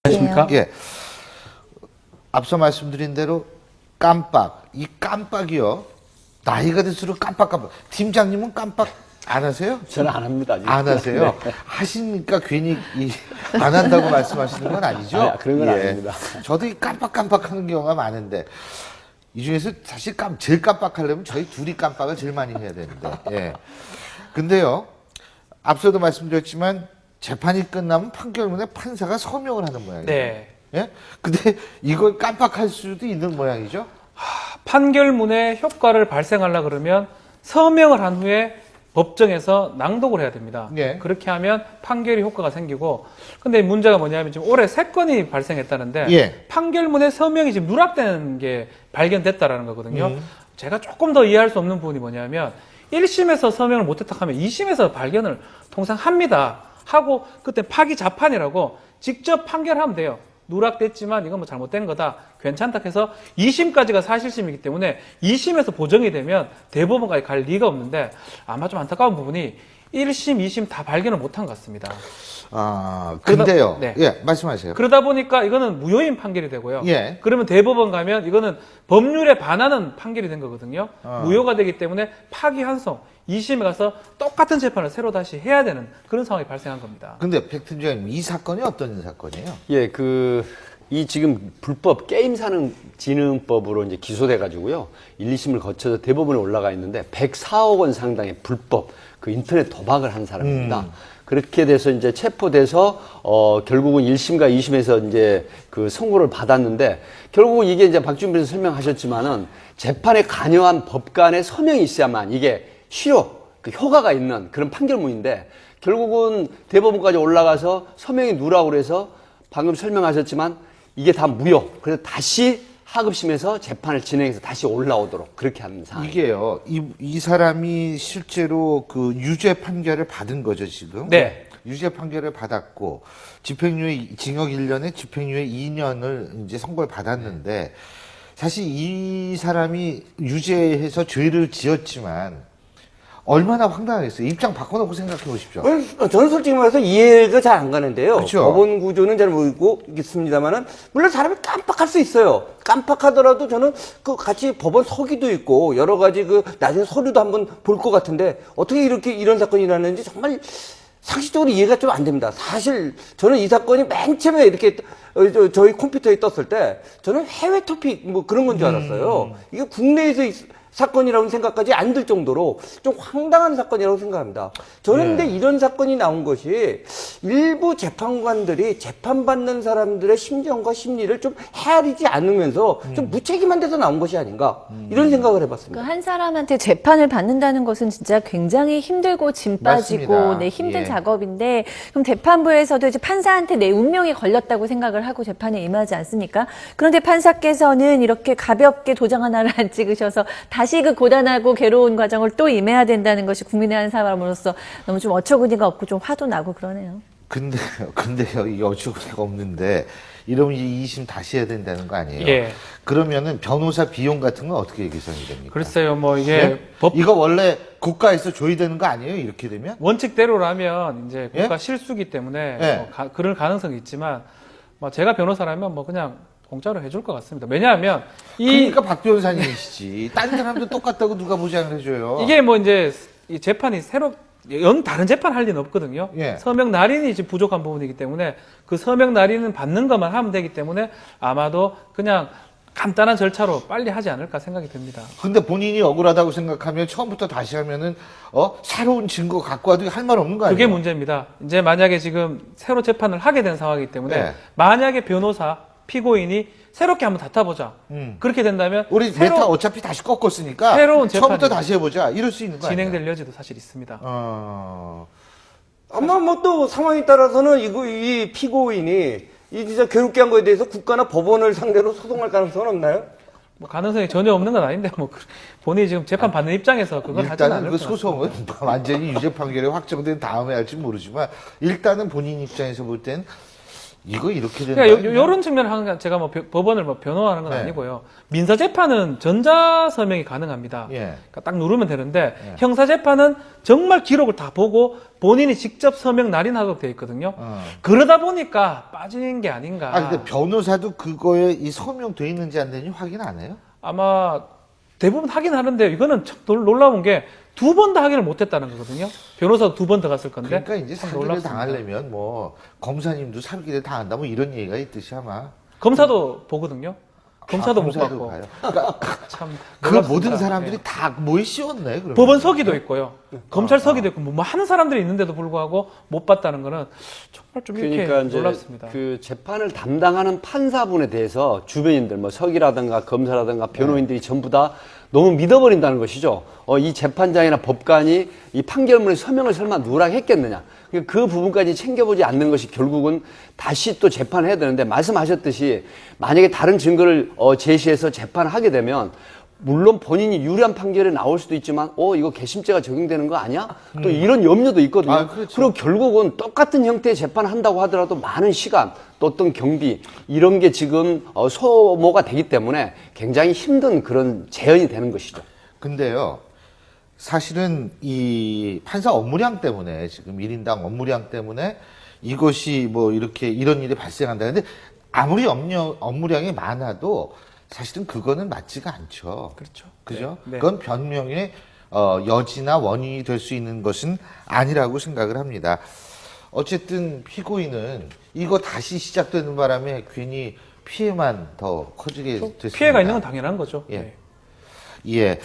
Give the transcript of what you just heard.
안녕하십니까? 예. 앞서 말씀드린 대로 이 깜빡이요. 나이가 들수록 깜빡. 팀장님은 깜빡 안 하세요? 저는 안 합니다. 아직. 안 하세요? 네. 하시니까 괜히 안 한다고 말씀하시는 건 아니죠? 아니, 그런 건 아닙니다. 저도 이 깜빡 하는 경우가 많은데 이 중에서 사실 제일 깜빡하려면 저희 둘이 깜빡을 제일 많이 해야 되는데. 예. 근데요. 앞서도 말씀드렸지만 재판이 끝나면 판결문에 판사가 서명을 하는 모양이에요. 네. 예? 근데 이걸 깜빡할 수도 있는 모양이죠? 판결문에 효과를 발생하려 그러면 서명을 한 후에 법정에서 낭독을 해야 됩니다. 예. 그렇게 하면 판결이 효과가 생기고, 근데 문제가 뭐냐면 지금 올해 3건이 발생했다는데 예. 판결문에 서명이 지금 누락되는 게 발견됐다라는 거거든요. 제가 조금 더 이해할 수 없는 부분이 뭐냐면 1심에서 서명을 못했다 하면 2심에서 발견을 통상 합니다. 하고 그때 파기 자판이라고 직접 판결하면 돼요. 누락됐지만 이건 뭐 잘못된 거다. 괜찮다 해서 2심까지가 사실심이기 때문에 2심에서 보정이 되면 대법원까지 갈 리가 없는데 아마 좀 안타까운 부분이 1심, 2심 다 발견을 못한 것 같습니다. 근데요. 네. 예, 말씀하세요. 그러다 보니까 이거는 무효인 판결이 되고요. 예. 그러면 대법원 가면 이거는 법률에 반하는 판결이 된 거거든요. 무효가 되기 때문에 파기환송 2심에 가서 똑같은 재판을 새로 다시 해야 되는 그런 상황이 발생한 겁니다. 근데 백 팀장님, 이 사건이 어떤 사건이에요? 예, 이 지금 불법 게임 사는 진흥법으로 이제 기소돼 가지고요. 1, 2심을 거쳐서 대법원에 올라가 있는데 104억 원 상당의 불법 그 인터넷 도박을 한 사람입니다. 그렇게 돼서 이제 체포돼서 결국은 1심과 2심에서 이제 그 선고를 받았는데 결국은 이게 이제 박준빈 변호사 설명하셨지만은 재판에 관여한 법관의 서명이 있어야만 이게 그 효과가 있는 그런 판결문인데 결국은 대법원까지 올라가서 서명이 누락으로 해서 방금 설명하셨지만 이게 다 무효. 그래서 다시 하급심에서 재판을 진행해서 다시 올라오도록 그렇게 하는 상황. 이게요. 이 사람이 실제로 그 유죄 판결을 받은 거죠, 지금? 네. 유죄 판결을 받았고 집행유예 징역 1년에 집행유예 2년을 이제 선고를 받았는데 사실 이 사람이 유죄해서 죄를 지었지만 얼마나 황당하겠어요. 입장 바꿔놓고 생각해 보십시오. 저는 솔직히 말해서 이해가 잘 안 가는데요. 그렇죠. 법원 구조는 잘 모르고 있습니다만은 물론 사람이 깜빡할 수 있어요. 깜빡하더라도 저는 그 같이 법원 서기도 있고 여러 가지 그 나중에 서류도 한번 볼 것 같은데 어떻게 이런 사건이 일어났는지 정말 상식적으로 이해가 좀 안 됩니다. 사실 저는 이 사건이 맨 처음에 이렇게 저희 컴퓨터에 떴을 때 저는 해외 토픽 뭐 그런 건 줄 알았어요. 이게 국내에서 사건이라고 생각까지 안 들 정도로 좀 황당한 사건이라고 생각합니다. 저는 근데 이런 사건이 나온 것이 일부 재판관들이 재판받는 사람들의 심정과 심리를 좀 헤아리지 않으면서 좀 무책임한 데서 나온 것이 아닌가 이런 생각을 해봤습니다. 그 한 사람한테 재판을 받는다는 것은 진짜 굉장히 힘들고 짐 빠지고 맞습니다. 네, 힘든 예. 작업인데 그럼 재판부에서도 이제 판사한테 내 운명이 걸렸다고 생각을 하고 재판에 임하지 않습니까? 그런데 판사께서는 이렇게 가볍게 도장 하나를 안 찍으셔서 다시 그 고단하고 괴로운 과정을 또 임해야 된다는 것이 국민의 한 사람으로서 너무 좀 어처구니가 없고 좀 화도 나고 그러네요. 근데요, 이게 어처구니가 없는데 이러면 이제 2심 다시 해야 된다는 거 아니에요? 예. 그러면은 변호사 비용 같은 건 어떻게 계산이 됩니까? 글쎄요, 뭐 이게 예? 법 이거 원래 국가에서 줘야 되는 거 아니에요? 이렇게 되면? 원칙대로라면 이제 예? 국가 실수기 때문에 예. 그럴 가능성이 있지만 뭐 제가 변호사라면 뭐 그냥 공짜로 해줄 것 같습니다. 왜냐하면 그러니까 박 변호사님이시지. 딴 사람도 똑같다고 누가 보장을 해줘요? 이게 뭐 이제 이 재판이 새로 다른 재판 할 리는 없거든요. 예. 서명 날인이 지금 부족한 부분이기 때문에 그 서명 날인은 받는 것만 하면 되기 때문에 아마도 그냥 간단한 절차로 빨리 하지 않을까 생각이 듭니다. 근데 본인이 억울하다고 생각하면 처음부터 다시 하면은 새로운 증거 갖고 와도 할 말 없는 거 아니에요? 그게 문제입니다. 이제 만약에 지금 새로 재판을 하게 된 상황이기 때문에 네. 만약에 변호사, 피고인이 새롭게 한번 다퉈보자. 그렇게 된다면 우리 메타 어차피 다시 꺾었으니까 새로운 처음부터 재판이 다시 해보자. 이럴 수 있는 거 아니에요? 진행될 여지도 사실 있습니다. 아마 뭐 또 상황에 따라서는 이 피고인이 이 진짜 괴롭게 한 거에 대해서 국가나 법원을 상대로 소송할 가능성은 없나요? 뭐 가능성이 전혀 없는 건 아닌데 뭐 본인이 지금 재판 받는 입장에서 그건 하지는 일단은 않을 그 것 같습니다. 소송은 완전히 유죄 판결이 확정된 다음에 할지 모르지만 일단은 본인 입장에서 볼 땐 이거 이렇게 된다. 그러니까 이런 측면을 하는 건 제가 뭐 법원을 뭐 변호하는 건 네. 아니고요. 민사 재판은 전자 서명이 가능합니다. 예. 그러니까 딱 누르면 되는데 네. 형사 재판은 정말 기록을 다 보고 본인이 직접 서명 날인하도록 되어 있거든요. 그러다 보니까 빠진 게 아닌가. 아 근데 변호사도 그거에 이 서명돼 있는지 안 되는지 확인 안 해요? 아마 대부분 하긴 하는데 이거는 참 놀라운 게 두 번 다 확인을 못했다는 거거든요. 변호사도 두 번 더 갔을 건데. 그러니까 이제 참 사기를 놀랍습니다. 당하려면 뭐 검사님도 사기를 당한다 뭐 이런 얘기가 있듯이 아마 검사도 보거든요. 검사도 못 검사도 받고. 봐요. 그러니까 참 그 놀랍습니다. 모든 사람들이 예. 다 모이 씌웠네. 그러면. 법원 서기도 있고요. 검찰 서기도 있고 뭐 하는 사람들이 있는데도 불구하고 못 봤다는 거는 정말 좀 이렇게 그러니까 이제 놀랍습니다. 그 재판을 담당하는 판사분에 대해서 주변인들 뭐 서기라든가 검사라든가 변호인들이 전부 다 너무 믿어버린다는 것이죠. 이 재판장이나 법관이 이 판결문에 서명을 설마 누락했겠느냐. 그 부분까지 챙겨보지 않는 것이 결국은 다시 또 재판을 해야 되는데 말씀하셨듯이 만약에 다른 증거를 제시해서 재판을 하게 되면 물론 본인이 유리한 판결이 나올 수도 있지만 이거 개심죄가 적용되는 거 아니야? 또 이런 염려도 있거든요. 아, 그렇죠. 그리고 결국은 똑같은 형태의 재판을 한다고 하더라도 많은 시간 또 어떤 경비 이런 게 지금 소모가 되기 때문에 굉장히 힘든 그런 재현이 되는 것이죠. 근데요, 사실은 이 판사 업무량 때문에 지금 1인당 업무량 때문에 이것이 뭐 이렇게 이런 일이 발생한다. 근데 아무리 업무량이 많아도 사실은 그거는 맞지가 않죠. 그렇죠. 그죠? 네. 그건 변명의 여지나 원인이 될 수 있는 것은 아니라고 생각을 합니다. 어쨌든 피고인은 이거 다시 시작되는 바람에 괜히 피해만 더 커지게 됐습니다. 피해가 있는 건 당연한 거죠. 예. 네. 예.